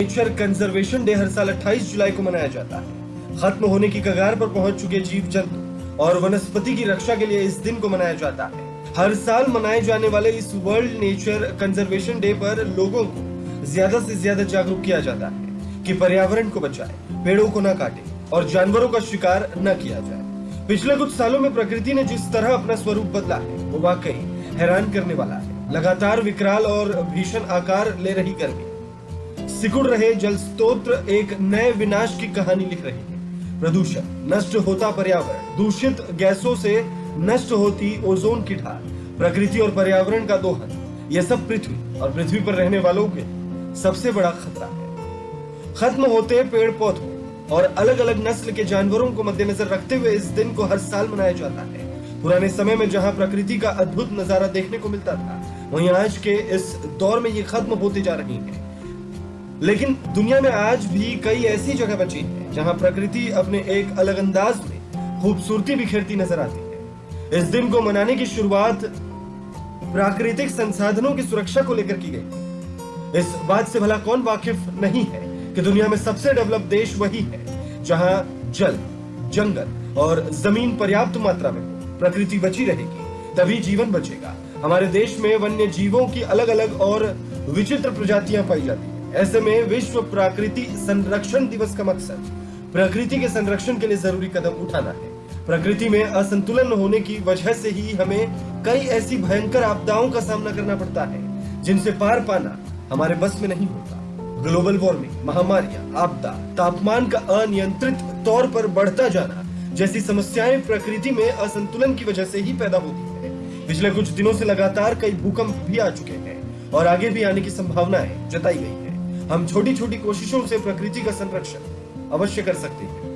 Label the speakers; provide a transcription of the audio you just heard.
Speaker 1: Nature conservation day हर साल 28 जुलाई को मनाया जाता है। खत्म होने की कगार पर पहुंच चुके जीव जंतु और वनस्पति की रक्षा के लिए इस दिन को मनाया जाता है। हर साल मनाए जाने वाले इस वर्ल्ड नेचर कंजर्वेशन डे पर लोगों को ज्यादा से ज्यादा जागरूक किया जाता है कि पर्यावरण को बचाए, पेड़ों को न काटे और जानवरों का शिकार न किया जाए। पिछले कुछ सालों में प्रकृति ने जिस तरह अपना स्वरूप बदला है वो वाकई हैरान करने वाला है। लगातार विकराल और भीषण आकार ले रही गर्मी, सिकुड़ रहे जल स्रोत एक नए विनाश की कहानी लिख रहे हैं। प्रदूषण, नष्ट होता पर्यावरण, दूषित गैसों से नष्ट होती ओजोन की ढाल, प्रकृति और पर्यावरण का दोहन, यह सब पृथ्वी और पृथ्वी पर रहने वालों के सबसे बड़ा खतरा है। खत्म होते पेड़ पौधों और अलग अलग नस्ल के जानवरों को मद्देनजर रखते हुए इस दिन को हर साल मनाया जाता है। पुराने समय में जहां प्रकृति का अद्भुत नजारा देखने को मिलता था, वहीं आज के इस दौर में ये खत्म होती जा रही है। लेकिन दुनिया में आज भी कई ऐसी जगह बची है जहां प्रकृति अपने एक अलग अंदाज में खूबसूरती बिखेरती नजर आती है। इस दिन को मनाने की शुरुआत प्राकृतिक संसाधनों की सुरक्षा को लेकर की गई। इस बात से भला कौन वाकिफ नहीं है कि दुनिया में सबसे डेवलप देश वही है जहां जल, जंगल और जमीन पर्याप्त मात्रा में हो। प्रकृति बची रहेगी तभी जीवन बचेगा। हमारे देश में वन्य जीवों की अलग अलग और विचित्र प्रजातियां पाई जाती है। ऐसे में विश्व प्रकृति संरक्षण दिवस का मकसद प्रकृति के संरक्षण के लिए जरूरी कदम उठाना है। प्रकृति में असंतुलन होने की वजह से ही हमें कई ऐसी भयंकर आपदाओं का सामना करना पड़ता है जिनसे पार पाना हमारे बस में नहीं होता। ग्लोबल वार्मिंग, महामारियां, आपदा, तापमान का अनियंत्रित तौर पर बढ़ता जाना जैसी समस्याएं प्रकृति में असंतुलन की वजह से ही पैदा होती है। पिछले कुछ दिनों से लगातार कई भूकंप भी आ चुके हैं और आगे भी आने की संभावनाएं जताई गई है। हम छोटी छोटी कोशिशों से प्रकृति का संरक्षण अवश्य कर सकते हैं।